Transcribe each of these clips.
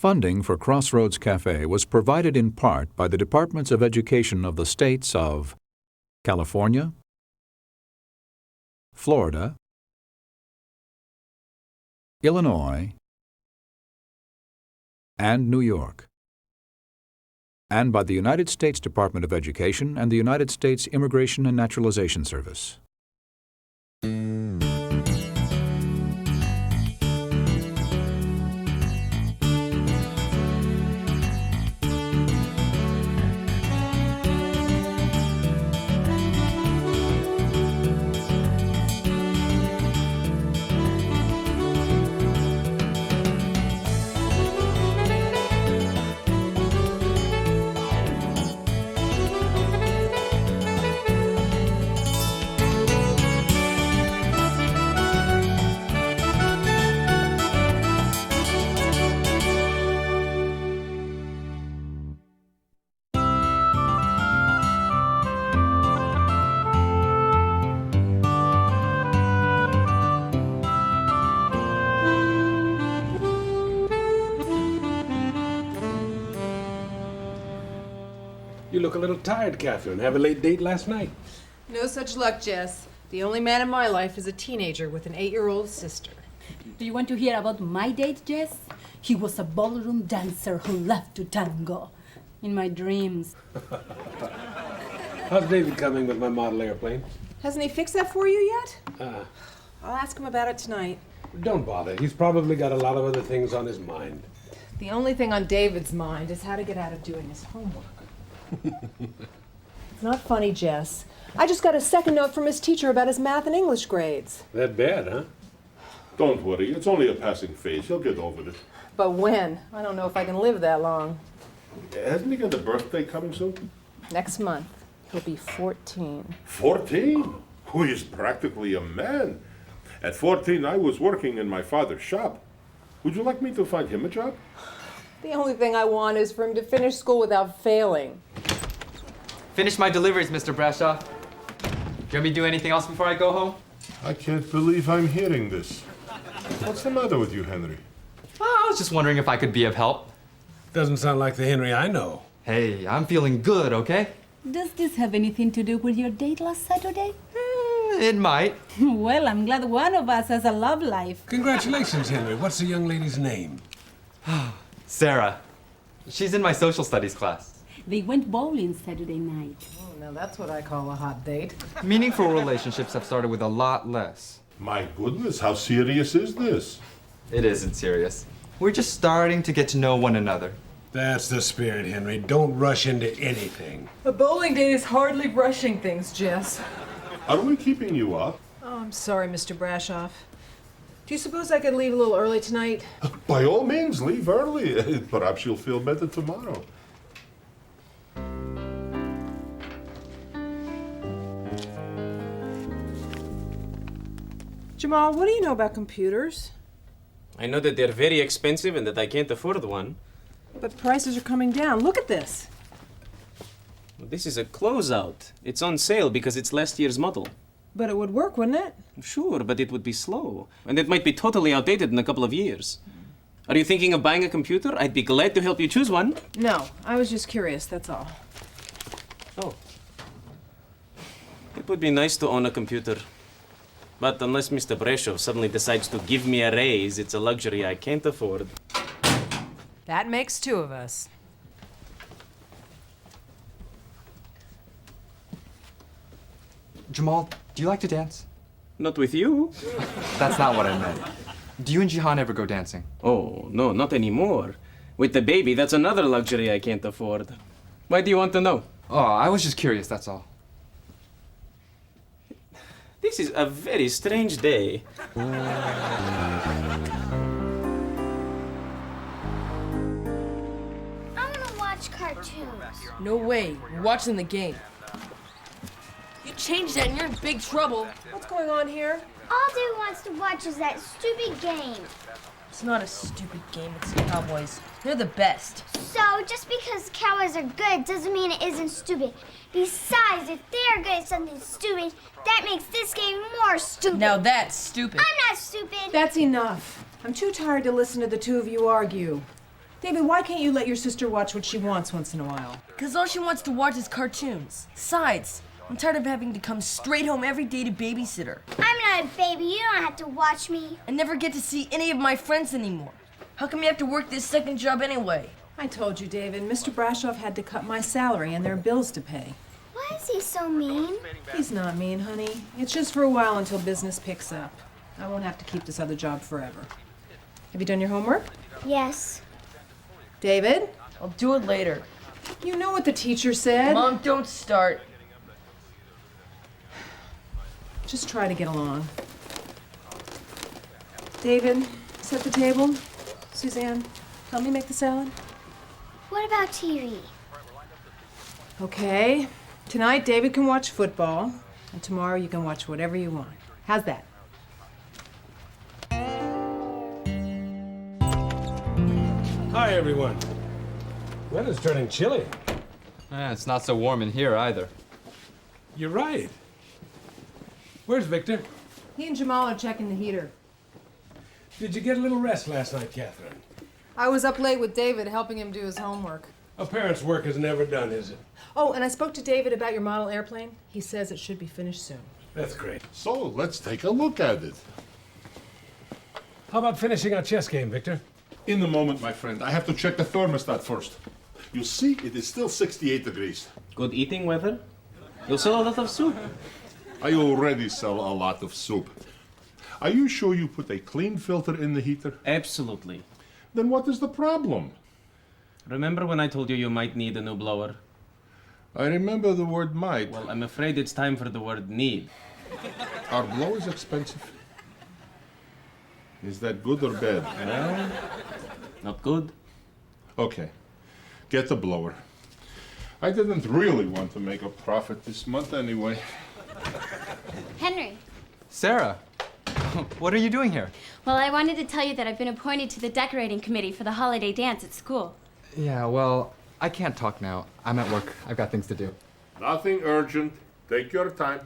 Funding for Crossroads Café was provided in part by the Departments of Education of the states of California, Florida, Illinois, and New York, and by the United States Department of Education and the United States Immigration and Naturalization Service. You look a little tired, Catherine. Have a late date last night? No such luck, Jess. The only man in my life is a teenager with an 8-year-old sister. Do you want to hear about my date, Jess? He was a ballroom dancer who loved to tango. In my dreams. How's David coming with my model airplane? Hasn't he fixed that for you yet? I'll ask him about it tonight. Don't bother. He's probably got a lot of other things on his mind. The only thing on David's mind is how to get out of doing his homework. It's not funny, Jess. I just got a second note from his teacher about his math and English grades. That bad, huh? Don't worry, it's only a passing phase. He'll get over it. But when? I don't know if I can live that long. Hasn't he got a birthday coming soon? Next month, he'll be 14. 14? Oh, he's practically a man. At 14, I was working in my father's shop. Would you like me to find him a job? The only thing I want is for him to finish school without failing. Finished my deliveries, Mr. Brashaw. Do you want me to do anything else before I go home? I can't believe I'm hearing this. What's the matter with you, Henry? Oh, I was just wondering if I could be of help. Doesn't sound like the Henry I know. Hey, I'm feeling good, okay? Does this have anything to do with your date last Saturday? It might. Well, I'm glad one of us has a love life. Congratulations, Henry. What's the young lady's name? Sarah. She's in my social studies class. They went bowling Saturday night. Oh, now that's what I call a hot date. Meaningful relationships have started with a lot less. My goodness, how serious is this? It isn't serious. We're just starting to get to know one another. That's the spirit, Henry. Don't rush into anything. A bowling date is hardly rushing things, Jess. Are we keeping you up? Oh, I'm sorry, Mr. Brashoff. Do you suppose I could leave a little early tonight? By all means, leave early. Perhaps you'll feel better tomorrow. Jamal, what do you know about computers? I know that they're very expensive and that I can't afford one. But prices are coming down. Look at this. Well, this is a closeout. It's on sale because it's last year's model. But it would work, wouldn't it? Sure, but it would be slow. And it might be totally outdated in a couple of years. Are you thinking of buying a computer? I'd be glad to help you choose one. No, I was just curious, that's all. Oh. It would be nice to own a computer. But unless Mr. Brashov suddenly decides to give me a raise, it's a luxury I can't afford. That makes two of us. Jamal, do you like to dance? Not with you. That's not what I meant. Do you and Jihan ever go dancing? Oh, no, not anymore. With the baby, that's another luxury I can't afford. Why do you want to know? Oh, I was just curious, that's all. This is a very strange day. I want to watch cartoons. No way. We're watching the game. You change that and you're in big trouble. What's going on here? All Dave wants to watch is that stupid game. It's not a stupid game, it's the Cowboys. They're the best. So, just because Cowboys are good doesn't mean it isn't stupid. Besides, if they're good at something stupid, that makes this game more stupid. Now that's stupid. I'm not stupid. That's enough. I'm too tired to listen to the two of you argue. David, why can't you let your sister watch what she wants once in a while? Because all she wants to watch is cartoons. Besides, I'm tired of having to come straight home every day to babysit her. I'm not a baby. You don't have to watch me. I never get to see any of my friends anymore. How come you have to work this second job anyway? I told you, David, Mr. Brashoff had to cut my salary and there are bills to pay. Why is he so mean? He's not mean, honey. It's just for a while until business picks up. I won't have to keep this other job forever. Have you done your homework? Yes. David? I'll do it later. You know what the teacher said. Mom, don't start. Just try to get along. David, set the table. Suzanne, help me make the salad. What about TV? Okay. Tonight, David can watch football, and tomorrow you can watch whatever you want. How's that? Hi, everyone. Weather's turning chilly. It's not so warm in here either. You're right. Where's Victor? He and Jamal are checking the heater. Did you get a little rest last night, Catherine? I was up late with David helping him do his homework. A parent's work is never done, is it? Oh, and I spoke to David about your model airplane. He says it should be finished soon. That's great. So let's take a look at it. How about finishing our chess game, Victor? In a moment, my friend. I have to check the thermostat first. You see, it is still 68 degrees. Good eating weather? You'll sell a lot of soup. I already sell a lot of soup. Are you sure you put a clean filter in the heater? Absolutely. Then what is the problem? Remember when I told you you might need a new blower? I remember the word might. Well, I'm afraid it's time for the word need. Are blowers expensive? Is that good or bad? Well, not good. Okay, get the blower. I didn't really want to make a profit this month anyway. Henry. Sarah, what are you doing here? Well, I wanted to tell you that I've been appointed to the decorating committee for the holiday dance at school. Yeah, well, I can't talk now. I'm at work. I've got things to do. Nothing urgent. Take your time.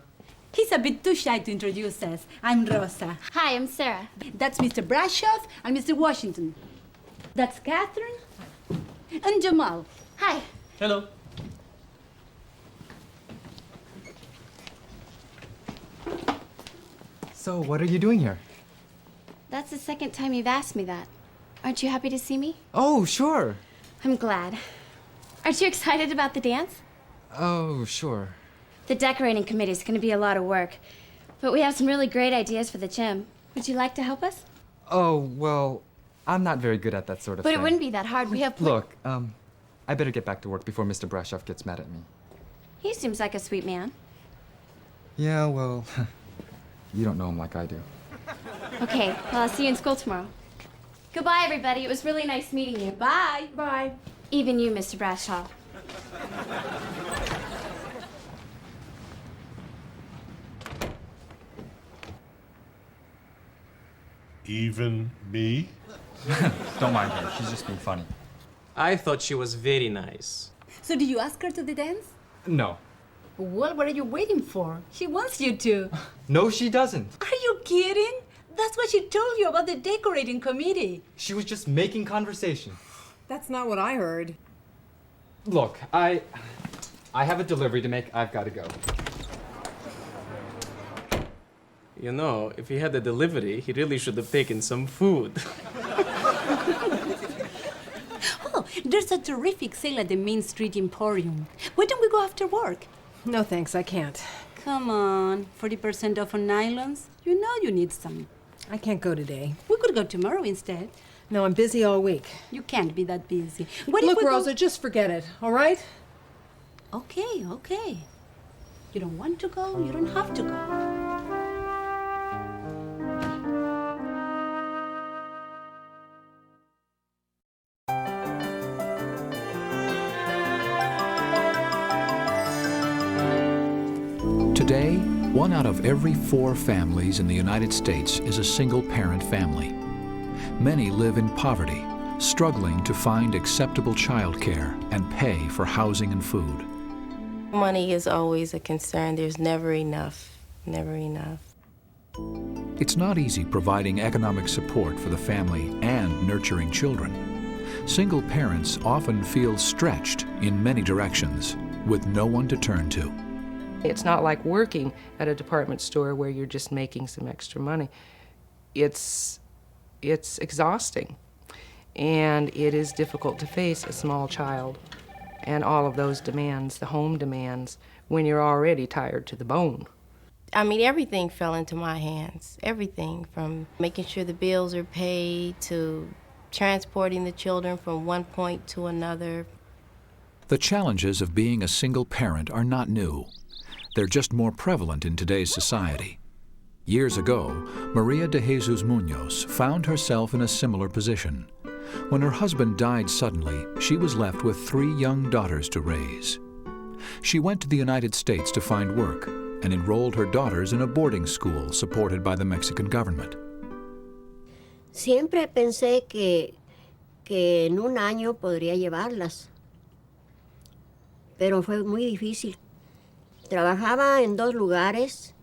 He's a bit too shy to introduce us. I'm Rosa. Hi, I'm Sarah. That's Mr. Brashoff and Mr. Washington. That's Catherine and Jamal. Hi. Hello. So, what are you doing here? That's the second time you've asked me that. Aren't you happy to see me? Oh, sure. I'm glad. Aren't you excited about the dance? Oh, sure. The decorating committee is going to be a lot of work, but we have some really great ideas for the gym. Would you like to help us? Oh, well, I'm not very good at that sort of But thing. it wouldn't be that hard. We have Look, I better get back to work before Mr. Brashoff gets mad at me. He seems like a sweet man. Yeah, well, you don't know him like I do. Okay, well, I'll see you in school tomorrow. Goodbye, everybody. It was really nice meeting you. Bye. Bye. Even you, Mr. Brashaw. Even me? Don't mind her. She's just being funny. I thought she was very nice. So did you ask her to the dance? No. Well, what are you waiting for? She wants you to. No, she doesn't. Are you kidding? That's what she told you about the decorating committee. She was just making conversation. That's not what I heard. Look, I have a delivery to make. I've got to go. You know, if he had a delivery, he really should have taken some food. Oh, there's a terrific sale at the Main Street Emporium. Why don't we go after work? No thanks, I can't. Come on, 40% off on nylons. You know you need some. I can't go today. We could go tomorrow instead. No, I'm busy all week. You can't be that busy. What Look, if we Rosa, just forget it, all right? Okay, okay. You don't want to go, you don't have to go. Today, 1 out of every 4 families in the United States is a single-parent family. Many live in poverty, struggling to find acceptable childcare and pay for housing and food. Money is always a concern. There's never enough, never enough. It's not easy providing economic support for the family and nurturing children. Single parents often feel stretched in many directions with no one to turn to. It's not like working at a department store where you're just making some extra money. It's exhausting, and it is difficult to face a small child and all of those demands, the home demands, when you're already tired to the bone. I mean, everything fell into my hands. Everything from making sure the bills are paid to transporting the children from one point to another. The challenges of being a single parent are not new. They're just more prevalent in today's society. Years ago, Maria de Jesus Munoz found herself in a similar position. When her husband died suddenly, she was left with 3 young daughters to raise. She went to the United States to find work and enrolled her daughters in a boarding school supported by the Mexican government. Siempre pensé que en un año podría llevarlas, pero fue muy difícil. Trabajaba en 2 lugares,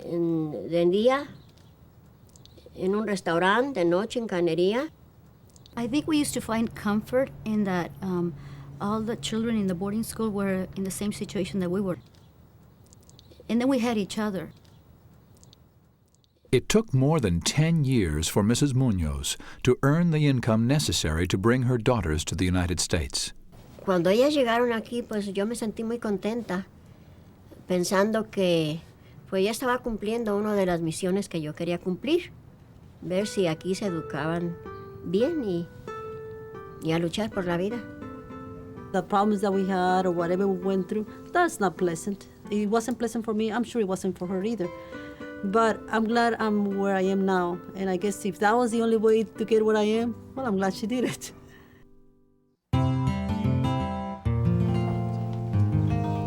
de día, en un restaurante, de noche en canería. I think we used to find comfort in that all the children in the boarding school were in the same situation that we were. And then we had each other. It took more than 10 years for Mrs. Munoz to earn the income necessary to bring her daughters to the United States. Cuando ellas llegaron aquí, pues yo me sentí muy contenta, pensando que pues ya estaba cumpliendo una de las misiones que yo quería cumplir, ver si aquí se educaban bien y a luchar por la vida. The problems that we had or whatever we went through, that's not pleasant. It wasn't pleasant for me. I'm sure it wasn't for her either. But I'm glad I'm where I am now. And I guess if that was the only way to get where I am, well, I'm glad she did it.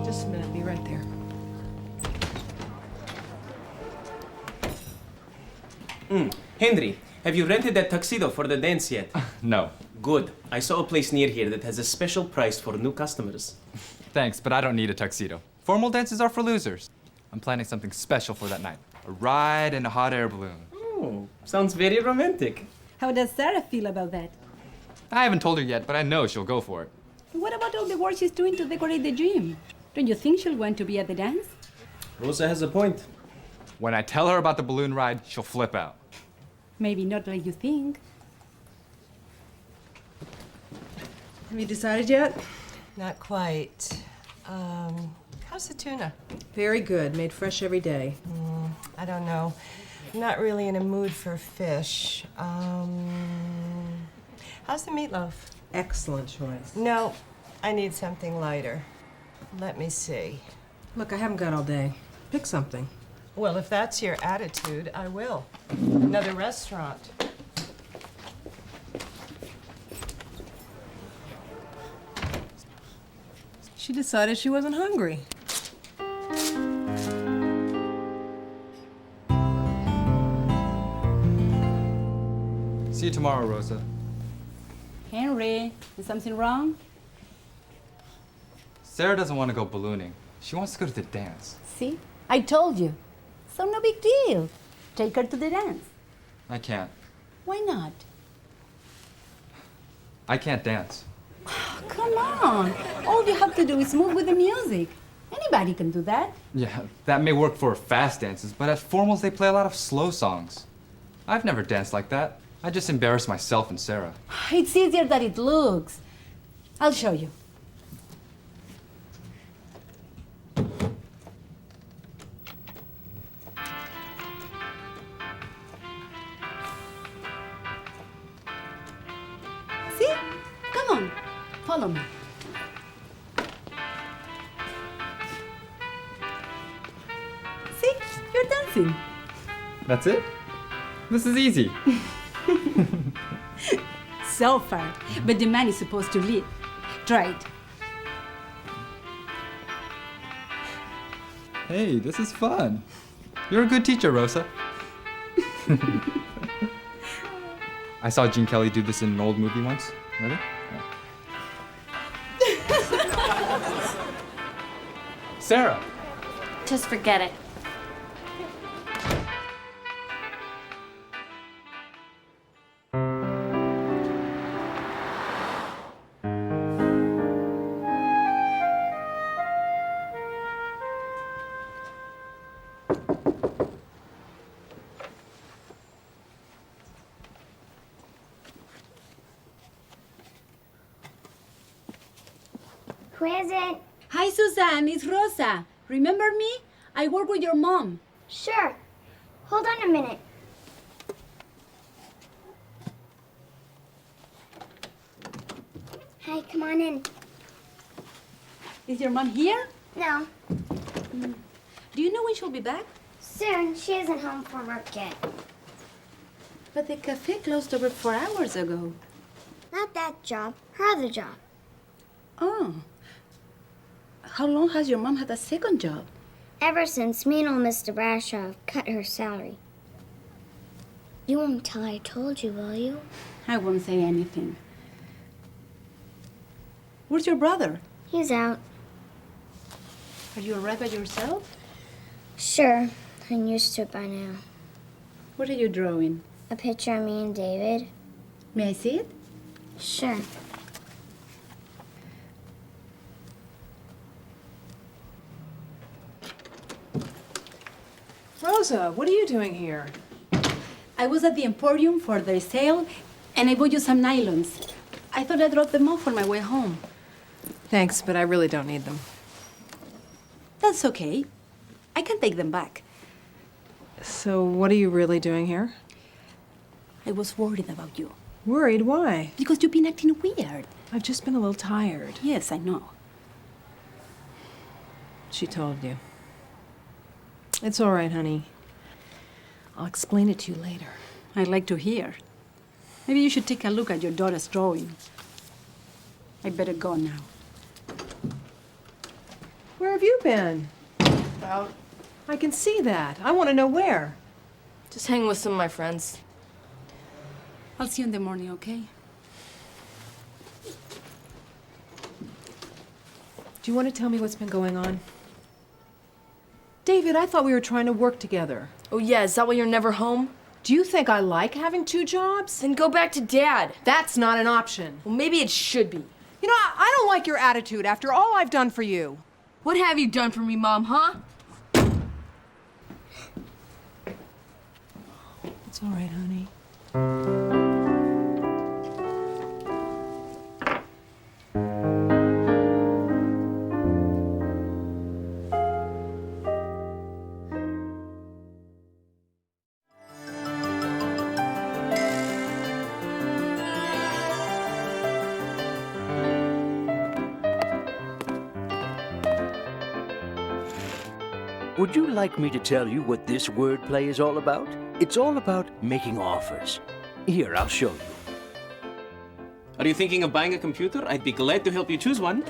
Just a minute, be right there. Henry, have you rented that tuxedo for the dance yet? No. Good. I saw a place near here that has a special price for new customers. Thanks, but I don't need a tuxedo. Formal dances are for losers. I'm planning something special for that night. A ride in a hot air balloon. Oh, sounds very romantic. How does Sarah feel about that? I haven't told her yet, but I know she'll go for it. What about all the work she's doing to decorate the gym? Don't you think she'll want to be at the dance? Rosa has a point. When I tell her about the balloon ride, she'll flip out. Maybe not like you think. Have you decided yet? Not quite. How's the tuna? Very good, made fresh every day. I don't know. I'm not really in a mood for fish. How's the meatloaf? Excellent choice. No, I need something lighter. Let me see. Look, I haven't got all day. Pick something. Well, if that's your attitude, I will. Another restaurant. She decided she wasn't hungry. See you tomorrow, Rosa. Henry, is something wrong? Sarah doesn't want to go ballooning. She wants to go to the dance. See? I told you. So no big deal. Take her to the dance. I can't. Why not? I can't dance. Come on. All you have to do is move with the music. Anybody can do that. Yeah, that may work for fast dances, but at formals they play a lot of slow songs. I've never danced like that. I just embarrass myself and Sarah. It's easier than it looks. I'll show you. See? Come on. Follow me. See? You're dancing. That's it? This is easy. So far. But the man is supposed to lead. Try it. Hey, this is fun. You're a good teacher, Rosa. I saw Gene Kelly do this in an old movie once. Ready? Yeah. Sarah. Just forget it. Who is it? Hi, Susan. It's Rosa. Remember me? I work with your mom. Sure. Hold on a minute. Hi, come on in. Is your mom here? No. Do you know when she'll be back? Soon. She isn't home from work yet. But the cafe closed over 4 hours ago. Not that job. Her other job. Oh. How long has your mom had a second job? Ever since me and old Mr. Brashaw cut her salary. You won't tell I told you, will you? I won't say anything. Where's your brother? He's out. Are you all right by yourself? Sure. I'm used to it by now. What are you drawing? A picture of me and David. May I see it? Sure. Rosa, what are you doing here? I was at the Emporium for their sale, and I bought you some nylons. I thought I'd drop them off on my way home. Thanks, but I really don't need them. That's okay. I can take them back. So what are you really doing here? I was worried about you. Worried? Why? Because you've been acting weird. I've just been a little tired. Yes, I know. She told you. It's all right, honey. I'll explain it to you later. I'd like to hear. Maybe you should take a look at your daughter's drawing. I better go now. Where have you been? Out. I can see that. I want to know where. Just hanging with some of my friends. I'll see you in the morning, okay? Do you want to tell me what's been going on? David, I thought we were trying to work together. Oh yeah, is that why you're never home? Do you think I like having two jobs? Then go back to Dad. That's not an option. Well, maybe it should be. You know, I don't like your attitude after all I've done for you. What have you done for me, Mom, huh? It's all right, honey. Would you like me to tell you what this wordplay is all about? It's all about making offers. Here, I'll show you. Are you thinking of buying a computer? I'd be glad to help you choose one.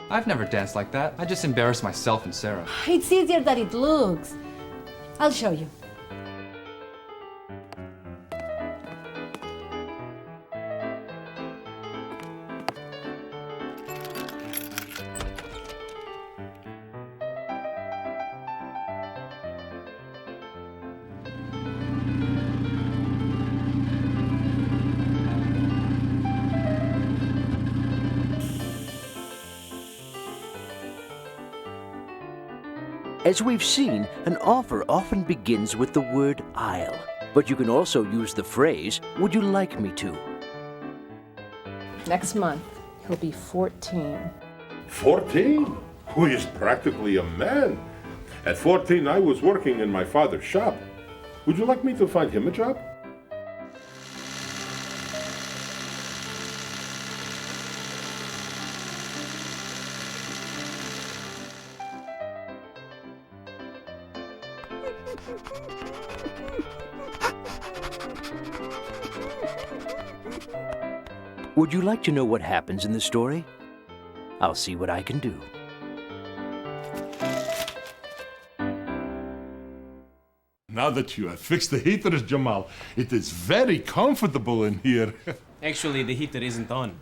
I've never danced like that. I just embarrass myself and Sarah. It's easier than it looks. I'll show you. As we've seen, an offer often begins with the word "I'll," but you can also use the phrase, "Would you like me to?" Next month, he'll be 14. 14? Who is practically a man. At 14, I was working in my father's shop. Would you like me to find him a job? Would you like to know what happens in the story? I'll see what I can do. Now that you have fixed the heaters, Jamal, it is very comfortable in here. Actually, the heater isn't on.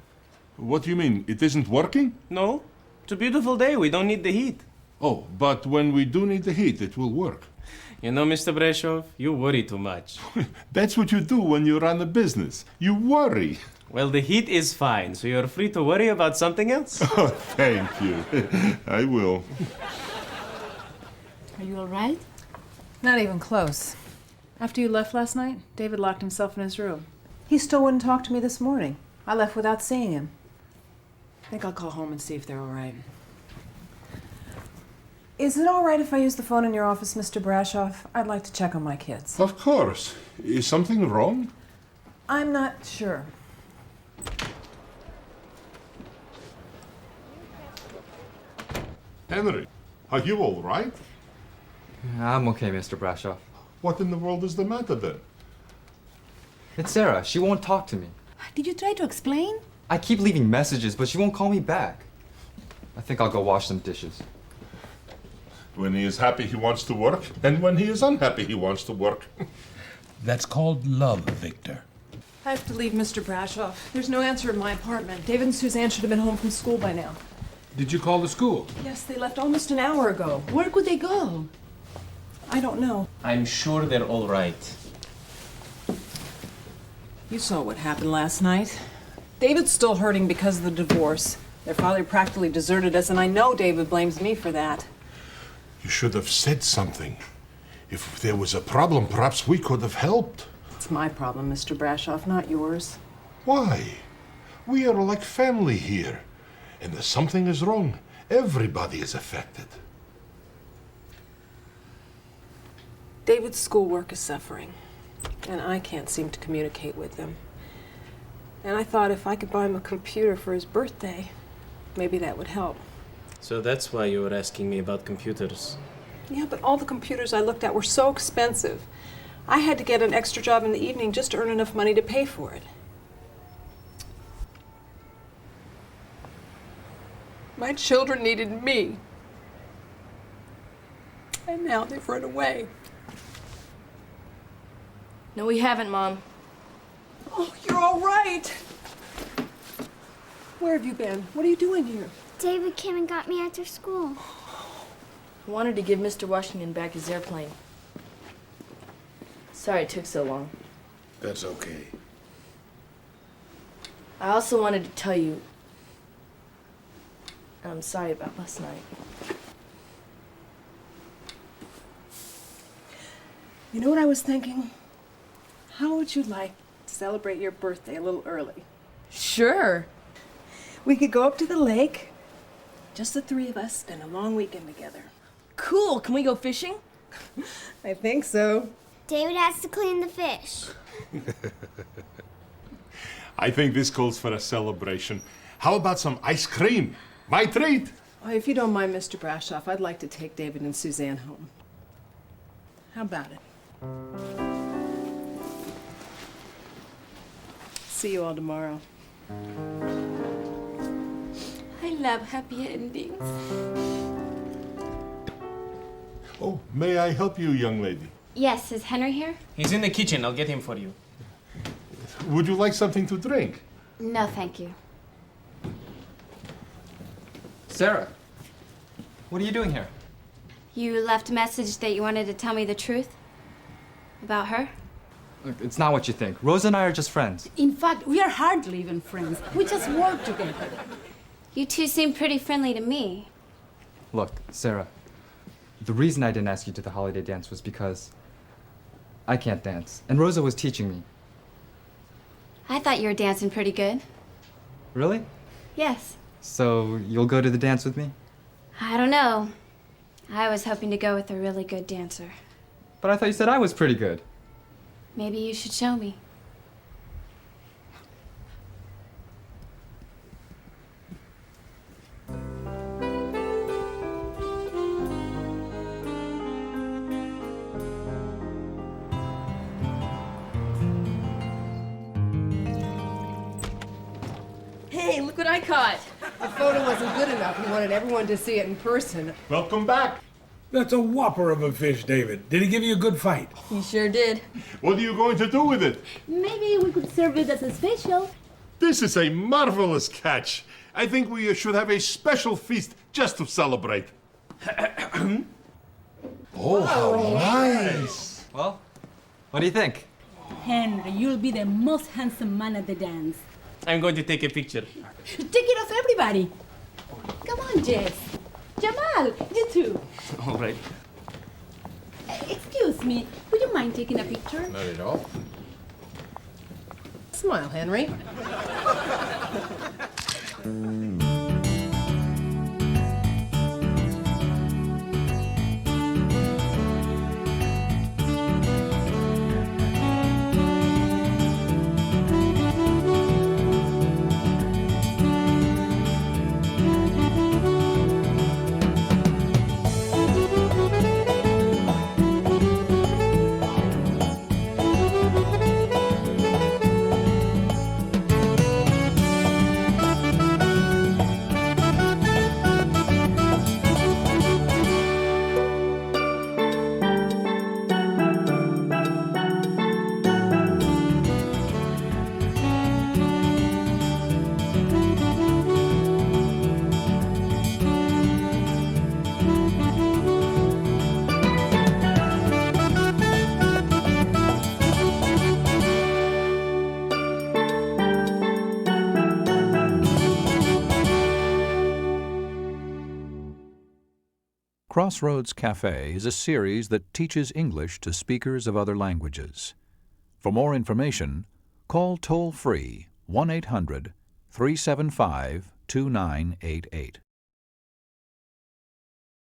What do you mean? It isn't working? No. It's a beautiful day. We don't need the heat. Oh, but when we do need the heat, it will work. You know, Mr. Brashov, you worry too much. That's what you do when you run a business. You worry. Well, the heat is fine, so you're free to worry about something else. Oh, thank you. I will. Are you all right? Not even close. After you left last night, David locked himself in his room. He still wouldn't talk to me this morning. I left without seeing him. I think I'll call home and see if they're all right. Is it all right if I use the phone in your office, Mr. Brashoff? I'd like to check on my kids. Of course. Is something wrong? I'm not sure. Henry, are you all right? I'm okay, Mr. Brashoff. What in the world is the matter then? It's Sarah. She won't talk to me. Did you try to explain? I keep leaving messages, but she won't call me back. I think I'll go wash some dishes. When he is happy, he wants to work, and when he is unhappy, he wants to work. That's called love, Victor. I have to leave, Mr. Brashoff. There's no answer in my apartment. David and Suzanne should have been home from school by now. Did you call the school? Yes, they left almost an hour ago. Where could they go? I don't know. I'm sure they're all right. You saw what happened last night. David's still hurting because of the divorce. Their father practically deserted us, and I know David blames me for that. You should have said something. If there was a problem, perhaps we could have helped. It's my problem, Mr. Brashoff, not yours. Why? We are like family here. And if something is wrong, everybody is affected. David's schoolwork is suffering, and I can't seem to communicate with him. And I thought if I could buy him a computer for his birthday, maybe that would help. So that's why you were asking me about computers. Yeah, but all the computers I looked at were so expensive. I had to get an extra job in the evening just to earn enough money to pay for it. My children needed me. And now they've run away. No, we haven't, Mom. Oh, you're all right. Where have you been? What are you doing here? David came and got me after school. I wanted to give Mr. Washington back his airplane. Sorry it took so long. That's okay. I also wanted to tell you I'm sorry about last night. You know what I was thinking? How would you like to celebrate your birthday a little early? Sure. We could go up to the lake, just the three of us, spend a long weekend together. Cool. Can we go fishing? I think so. David has to clean the fish. I think this calls for a celebration. How about some ice cream? My treat. Oh, if you don't mind, Mr. Brashoff, I'd like to take David and Suzanne home. How about it? See you all tomorrow. I love happy endings. Oh, may I help you, young lady? Yes, is Henry here? He's in the kitchen. I'll get him for you. Would you like something to drink? No, thank you. Sarah, what are you doing here? You left a message that you wanted to tell me the truth about her? Look, it's not what you think. Rosa and I are just friends. In fact, we are hardly even friends. We just work together. You two seem pretty friendly to me. Look, Sarah, the reason I didn't ask you to the holiday dance was because I can't dance, and Rosa was teaching me. I thought you were dancing pretty good. Really? Yes. So you'll go to the dance with me? I don't know. I was hoping to go with a really good dancer. But I thought you said I was pretty good. Maybe you should show me. Hey, look what I caught. The photo wasn't good enough. We wanted everyone to see it in person. Welcome back. That's a whopper of a fish, David. Did he give you a good fight? He sure did. What are you going to do with it? Maybe we could serve it as a special. This is a marvelous catch. I think we should have a special feast just to celebrate. Oh, how nice. Well, what do you think? Henry, you'll be the most handsome man at the dance. I'm going to take a picture. Take it of everybody. Come on, Jess. Jamal, you too. All right. Excuse me, would you mind taking a picture? Not at all. Smile, Henry. Crossroads Café is a series that teaches English to speakers of other languages. For more information, call toll-free 1-800-375-2988.